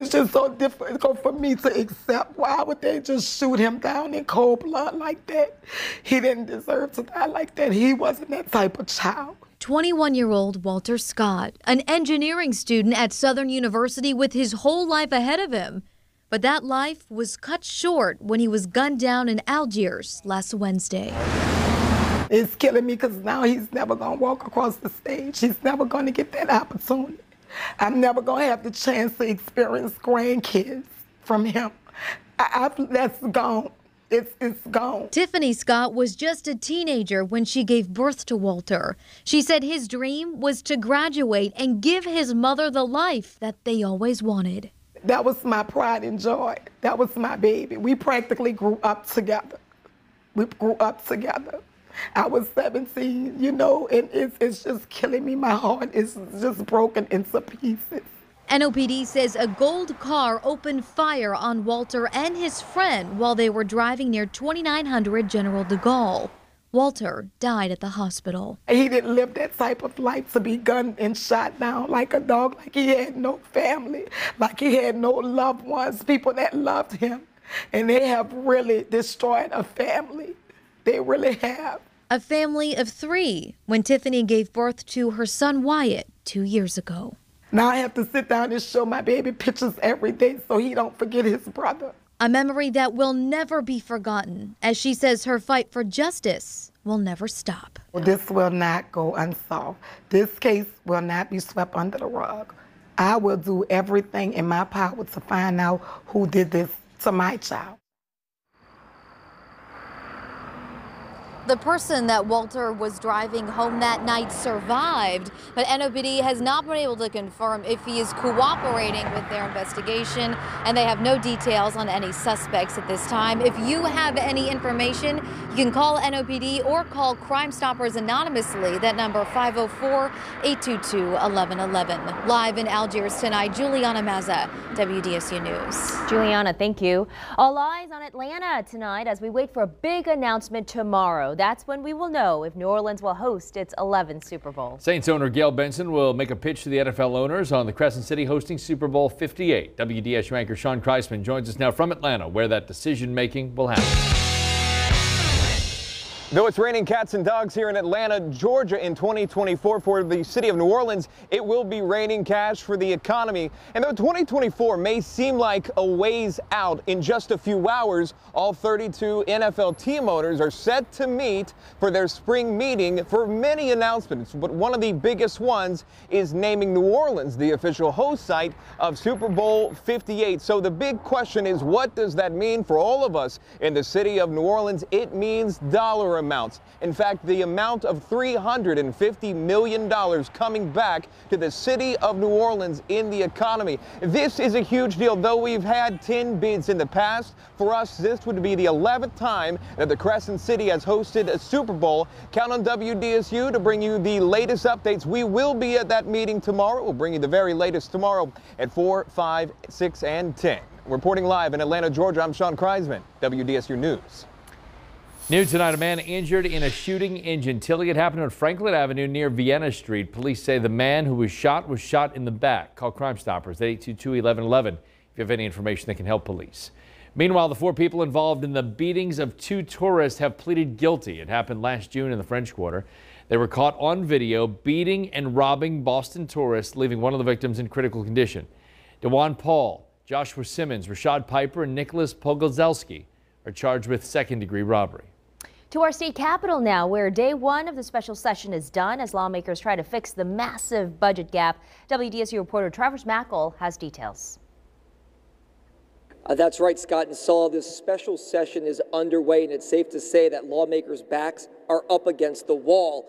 It's just so difficult for me to accept. Why would they just shoot him down in cold blood like that? He didn't deserve to die like that. He wasn't that type of child. 21-year-old Walter Scott, an engineering student at Southern University with his whole life ahead of him. But that life was cut short when he was gunned down in Algiers last Wednesday. It's killing me because now he's never going to walk across the stage. He's never going to get that opportunity. I'm never going to have the chance to experience grandkids from him. That's gone. It's gone. Tiffany Scott was just a teenager when she gave birth to Walter. She said his dream was to graduate and give his mother the life that they always wanted. That was my pride and joy. That was my baby. We practically grew up together. We grew up together. I was 17, you know, and it's just killing me. My heart is just broken into pieces. NOPD says a gold car opened fire on Walter and his friend while they were driving near 2900 General de Gaulle. Walter died at the hospital. He didn't live that type of life to be gunned and shot down like a dog, like he had no family, like he had no loved ones, people that loved him. And they have really destroyed a family. They really have. A family of 3 when Tiffany gave birth to her son Wyatt 2 years ago. Now I have to sit down and show my baby pictures every day so he don't forget his brother. A memory that will never be forgotten, as she says her fight for justice will never stop. Well, this will not go unsolved. This case will not be swept under the rug. I will do everything in my power to find out who did this to my child. The person that Walter was driving home that night survived, but NOPD has not been able to confirm if he is cooperating with their investigation, and they have no details on any suspects at this time. If you have any information, you can call NOPD or call Crime Stoppers anonymously. That number 504-822-1111. Live in Algiers tonight, Juliana Mazza, WDSU News. Juliana, thank you. All eyes on Atlanta tonight as we wait for a big announcement tomorrow. That's when we will know if New Orleans will host its 11th Super Bowl. Saints owner Gail Benson will make a pitch to the NFL owners on the Crescent City hosting Super Bowl 58. WDSU anchor Sean Kreisman joins us now from Atlanta, where that decision-making will happen. Though it's raining cats and dogs here in Atlanta, Georgia in 2024 for the city of New Orleans, it will be raining cash for the economy. And though 2024 may seem like a ways out, in just a few hours, all 32 NFL team owners are set to meet for their spring meeting for many announcements. But one of the biggest ones is naming New Orleans the official host site of Super Bowl 58. So the big question is, what does that mean for all of us in the city of New Orleans? It means dollar amounts. In fact, the amount of $350 million coming back to the city of New Orleans in the economy. This is a huge deal. Though we've had 10 bids in the past, for us this would be the 11th time that the Crescent City has hosted a Super Bowl. Count on WDSU to bring you the latest updates. We will be at that meeting tomorrow. We'll bring you the very latest tomorrow at 4, 5, 6, and 10. Reporting live in Atlanta, Georgia, I'm Sean Kreisman, WDSU News. New tonight, a man injured in a shooting in Gentilly. It happened on Franklin Avenue near Vienna Street. Police say the man who was shot in the back. Call Crime Stoppers at 822-1111 if you have any information that can help police. Meanwhile, the 4 people involved in the beatings of 2 tourists have pleaded guilty. It happened last June in the French Quarter. They were caught on video beating and robbing Boston tourists, leaving one of the victims in critical condition. DeJuan Paul, Joshua Simmons, Rashad Piper, and Nicholas Pogorzelski are charged with second-degree robbery. To our state capitol now, where day 1 of the special session is done as lawmakers try to fix the massive budget gap. WDSU reporter Travis Mackle has details. That's right, Scott and Saul. This special session is underway, and it's safe to say that lawmakers' backs are up against the wall.